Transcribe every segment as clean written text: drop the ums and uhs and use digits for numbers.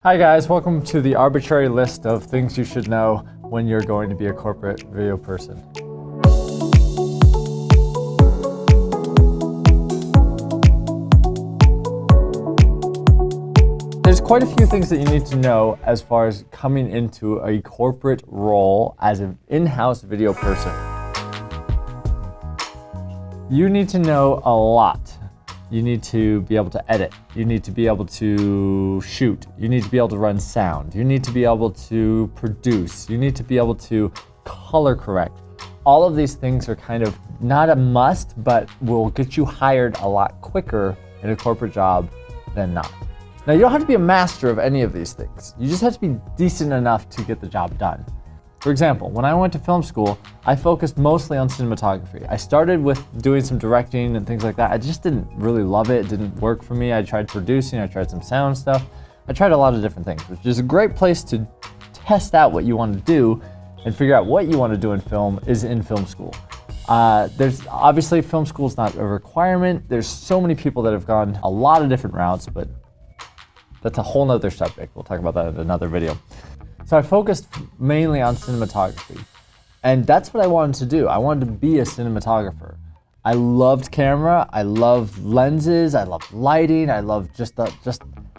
Hi guys, welcome to the arbitrary list of things you should know when you're going to be a corporate video person. There's quite a few things that you need to know as far as coming into a corporate role as an in-house video person. You need to know a lot. You need to be able to edit. You need to be able to shoot. You need to be able to run sound. You need to be able to produce. You need to be able to color correct. All of these things are kind of not a must, but will get you hired a lot quicker in a corporate job than not. Now, you don't have to be a master of any of these things. You just have to be decent enough to get the job done. For example, when I went to film school, I focused mostly on cinematography. I started with doing some directing and things like that. I just didn't really love it. It didn't work for me. I tried producing, I tried some sound stuff. I tried a lot of different things, which is a great place to test out what you want to do and figure out what you want to do in film is in film school. There's obviously film school is not a requirement. There's so many people that have gone a lot of different routes, but that's a whole nother subject. We'll talk about that in another video. So I focused mainly on cinematography, and that's what I wanted to do. I wanted to be a cinematographer. I loved camera, I loved lenses, I loved lighting, I loved just the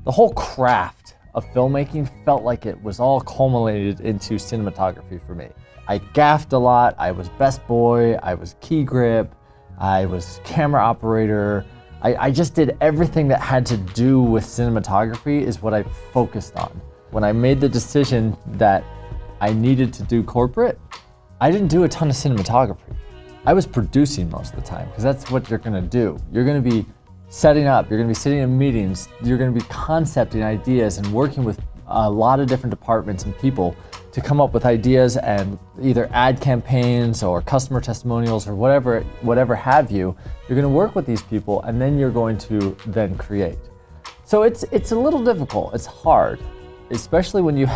whole craft of filmmaking felt like it was all culminated into cinematography for me. I gaffed a lot, I was best boy, I was key grip, I was camera operator. I just did everything that had to do with cinematography is what I focused on. When I made the decision that I needed to do corporate, I didn't do a ton of cinematography. I was producing most of the time because that's what you're gonna do. You're gonna be setting up, you're gonna be sitting in meetings, you're gonna be concepting ideas and working with a lot of different departments and people to come up with ideas and either ad campaigns or customer testimonials or whatever have you. You're gonna work with these people and then you're going to then create. So it's a little difficult, it's hard. Especially when you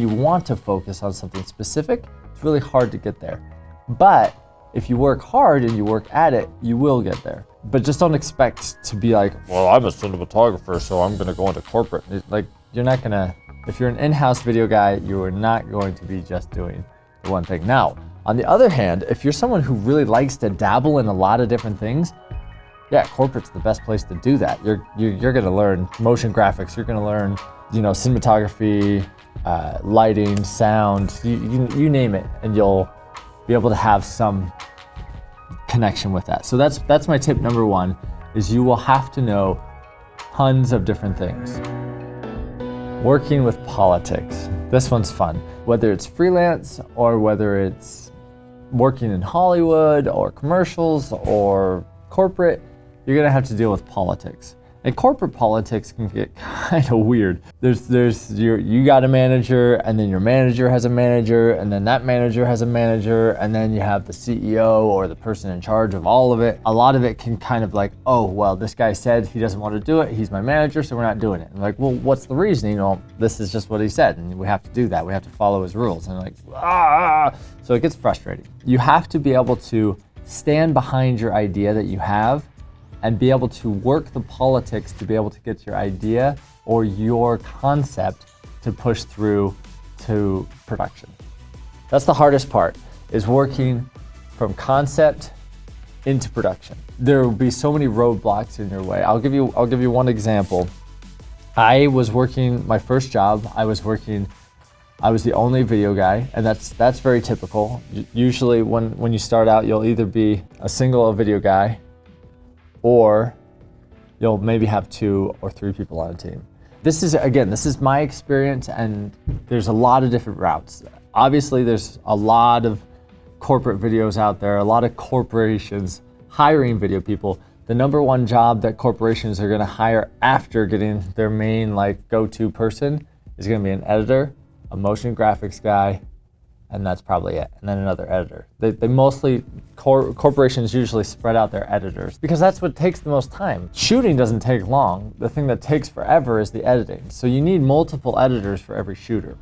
want to focus on something specific, it's really hard to get there. But if you work hard and you work at it, you will get there. But just don't expect to be like, well, I'm a cinematographer, so I'm gonna go into corporate. Like, you're not gonna, if you're an in-house video guy, you are not going to be just doing the one thing. Now, on the other hand, if you're someone who really likes to dabble in a lot of different things, yeah, corporate's the best place to do that. You're gonna learn motion graphics, you're gonna learn cinematography, lighting, sound, you name it, and you'll be able to have some connection with that. So that's my tip number one, is you will have to know tons of different things. Working with politics. This one's fun. Whether it's freelance or whether it's working in Hollywood or commercials or corporate, you're gonna have to deal with politics. And corporate politics can get kind of weird. You got a manager, and then your manager has a manager, and then that manager has a manager, and then you have the CEO or the person in charge of all of it. A lot of it can kind of like, oh, well, this guy said he doesn't want to do it. He's my manager, so we're not doing it. And like, well, what's the reason? This is just what he said, and we have to do that. We have to follow his rules. And like, so it gets frustrating. You have to be able to stand behind your idea that you have and be able to work the politics to be able to get your idea or your concept to push through to production. That's the hardest part, is working from concept into production. There will be so many roadblocks in your way. I'll give you one example. I was working my first job. I was the only video guy, and that's very typical. Usually when you start out, you'll either be a single video guy, or you'll maybe have 2 or 3 people on a team. This is my experience, and there's a lot of different routes. Obviously, there's a lot of corporate videos out there, a lot of corporations hiring video people. The number one job that corporations are gonna hire after getting their main go-to person is gonna be an editor, a motion graphics guy, and that's probably it. And then another editor. They mostly, corporations usually spread out their editors because that's what takes the most time. Shooting doesn't take long. The thing that takes forever is the editing. So you need multiple editors for every shooter.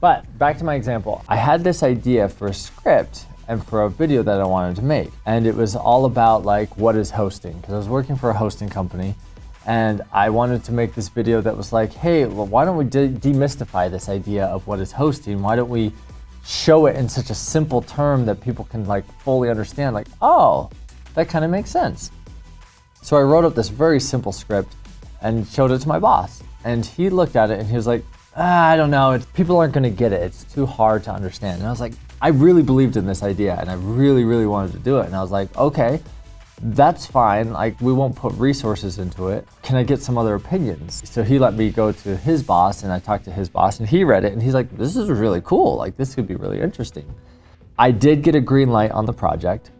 But back to my example, I had this idea for a script and for a video that I wanted to make. And it was all about what is hosting? Because I was working for a hosting company, And I wanted to make this video that was like, hey, well, why don't we demystify this idea of what is hosting? Why don't we show it in such a simple term that people can like fully understand, like, oh, that kind of makes sense. So I wrote up this very simple script and showed it to my boss. And he looked at it and he was like, I don't know, people aren't gonna get it. It's too hard to understand. And I was like, I really believed in this idea and I really, really wanted to do it. And I was like, okay, that's fine. Like, we won't put resources into it. Can I get some other opinions? So he let me go to his boss and I talked to his boss and he read it and he's like, this is really cool. Like, this could be really interesting. I did get a green light on the project,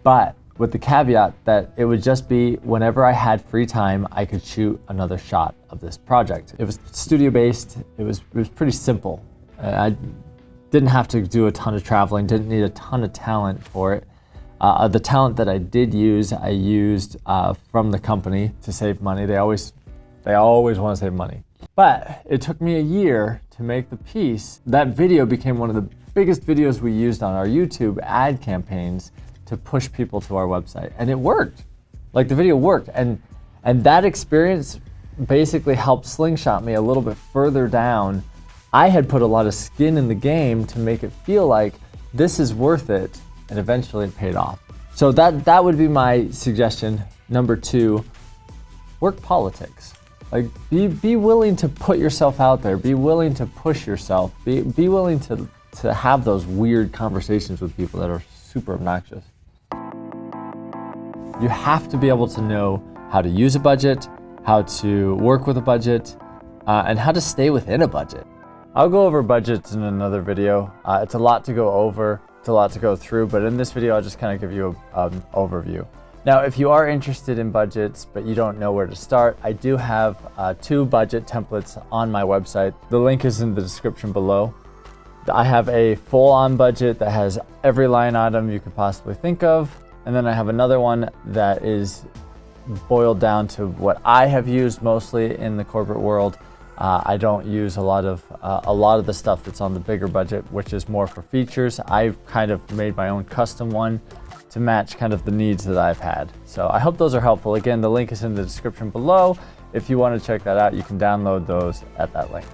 but with the caveat that it would just be whenever I had free time, I could shoot another shot of this project. It was studio-based. It was pretty simple. I didn't have to do a ton of traveling, didn't need a ton of talent for it. The talent that I did use, I used from the company to save money. They always want to save money. But it took me a year to make the piece. That video became one of the biggest videos we used on our YouTube ad campaigns to push people to our website. And it worked. Like, the video worked. And that experience basically helped slingshot me a little bit further down. I had put a lot of skin in the game to make it feel like this is worth it, and eventually it paid off. So that would be my suggestion. Number 2, work politics. Like, be willing to put yourself out there. Be willing to push yourself. Be willing to have those weird conversations with people that are super obnoxious. You have to be able to know how to use a budget, how to work with a budget, and how to stay within a budget. I'll go over budgets in another video. It's a lot to go over, it's a lot to go through, but in this video, I'll just kind of give you an overview. Now, if you are interested in budgets, but you don't know where to start, I do have 2 budget templates on my website. The link is in the description below. I have a full-on budget that has every line item you could possibly think of. And then I have another one that is boiled down to what I have used mostly in the corporate world. I don't use a lot of the stuff that's on the bigger budget, which is more for features. I've kind of made my own custom one to match kind of the needs that I've had. So I hope those are helpful. Again, the link is in the description below. If you want to check that out, you can download those at that link.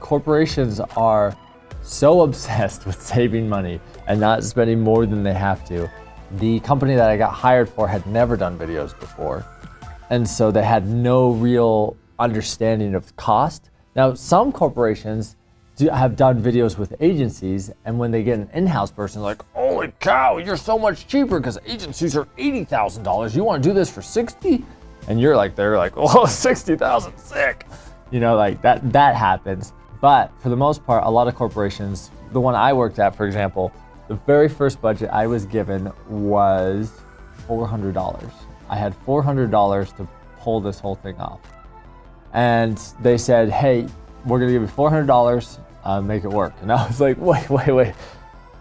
Corporations are so obsessed with saving money and not spending more than they have to. The company that I got hired for had never done videos before, and so they had no real understanding of cost. Now, some corporations have done videos with agencies, and when they get an in-house person, like, holy cow, you're so much cheaper because agencies are $80,000. You want to do this for 60? And they're like, oh, 60,000, sick. You know, like that happens. But for the most part, a lot of corporations, the one I worked at, for example, the very first budget I was given was $400. I had $400 to pull this whole thing off. And they said, hey, we're gonna give you $400, make it work. And I was like, wait. I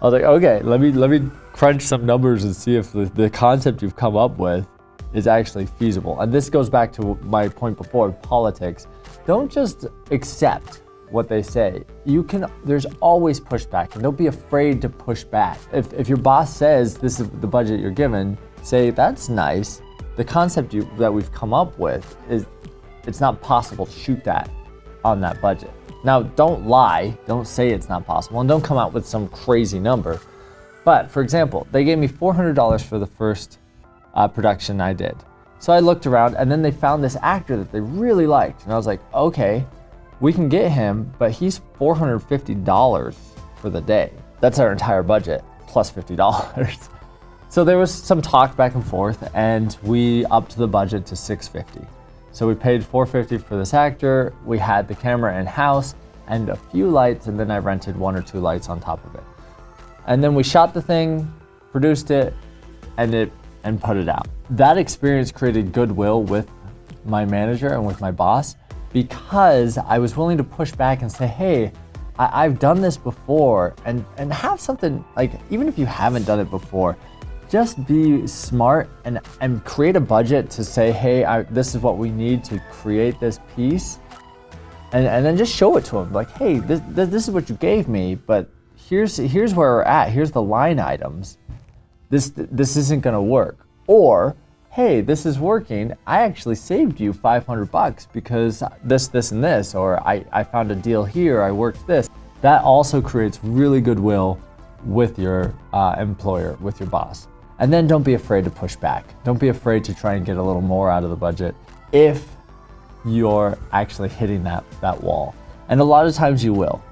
was like, okay, let me crunch some numbers and see if the concept you've come up with is actually feasible. And this goes back to my point before, politics. Don't just accept what they say. There's always pushback, and don't be afraid to push back. If your boss says this is the budget you're given, say that's nice. The concept that we've come up with is it's not possible to shoot that on that budget. Now, don't lie, don't say it's not possible, and don't come out with some crazy number. But for example, they gave me $400 for the first production I did. So I looked around, and then they found this actor that they really liked, and I was like, okay, we can get him, but he's $450 for the day. That's our entire budget, plus $50. So there was some talk back and forth, and we upped the budget to $650. So we paid $450 for this actor. We had the camera in-house and a few lights, and then I rented 1 or 2 lights on top of it. And then we shot the thing, produced it, and put it out. That experience created goodwill with my manager and with my boss, because I was willing to push back and say, hey, I've done this before, and have something, like, even if you haven't done it before, just be smart and create a budget to say, hey, this is what we need to create this piece, and then just show it to them. Like, hey, this is what you gave me, but here's where we're at. Here's the line items. This isn't gonna work. Or, hey, this is working. I actually saved you $500 because this, and this, or I found a deal here, I worked this. That also creates really goodwill with your employer, with your boss. And then don't be afraid to push back. Don't be afraid to try and get a little more out of the budget if you're actually hitting that wall. And a lot of times you will.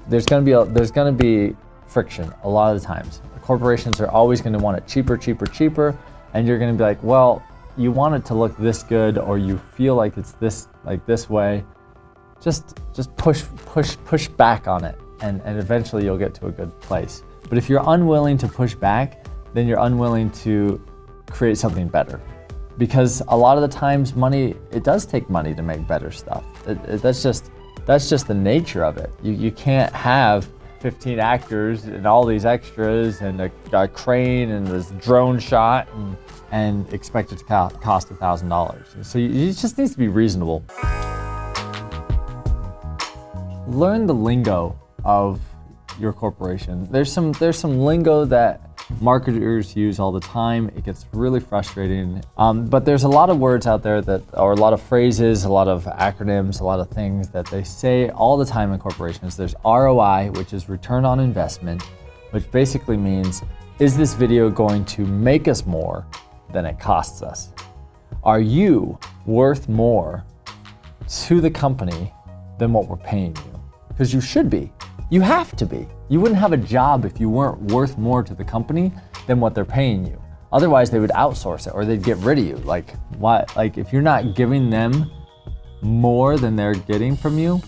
There's gonna be friction a lot of the times. Corporations are always gonna want it cheaper, cheaper, cheaper, and you're gonna be like, well, you want it to look this good, or you feel like it's this way. Just push back on it, and eventually you'll get to a good place. But if you're unwilling to push back, then you're unwilling to create something better. Because a lot of the times it does take money to make better stuff. That's just the nature of it. You can't have 15 actors and all these extras and a crane and this drone shot and expect it to cost $1,000. So it just needs to be reasonable. Learn the lingo of your corporation. There's some lingo that marketers use all the time. It gets really frustrating. But there's a lot of words out there or a lot of phrases, a lot of acronyms, a lot of things that they say all the time in corporations. There's ROI, which is return on investment, which basically means, is this video going to make us more than it costs us? Are you worth more to the company than what we're paying you? Because you should be. You have to be. You wouldn't have a job if you weren't worth more to the company than what they're paying you. Otherwise, they would outsource it or they'd get rid of you. Like, what? Like, if you're not giving them more than they're getting from you,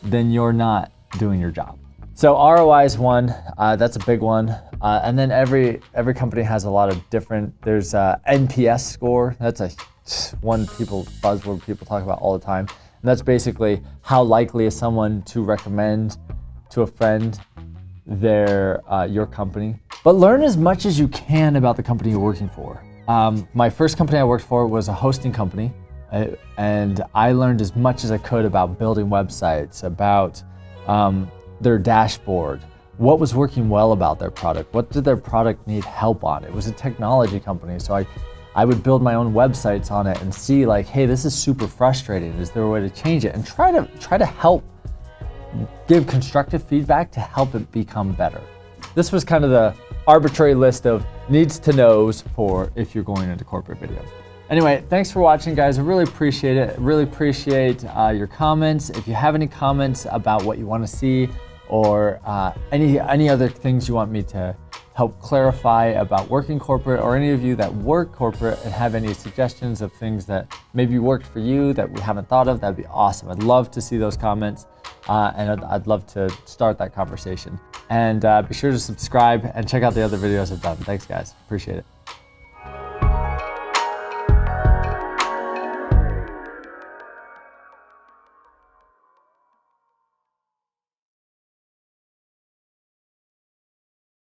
then you're not doing your job. So ROI is one. That's a big one. And then every company has a lot of different. There's NPS score. That's one buzzword people talk about all the time. And that's basically how likely is someone to recommend to a friend your company. But learn as much as you can about the company you're working for. My first company I worked for was a hosting company, and I learned as much as I could about building websites, about their dashboard, what was working well about their product, what did their product need help on. It was a technology company, so I would build my own websites on it and see like, hey, this is super frustrating. Is there a way to change it? And try to help give constructive feedback to help it become better. This was kind of the arbitrary list of needs to knows for if you're going into corporate video. Anyway, thanks for watching, guys. I really appreciate it. Really appreciate your comments. If you have any comments about what you want to see or any other things you want me to help clarify about working corporate, or any of you that work corporate and have any suggestions of things that maybe worked for you that we haven't thought of, that'd be awesome. I'd love to see those comments. And I'd love to start that conversation. And be sure to subscribe and check out the other videos I've done. Thanks, guys. Appreciate it.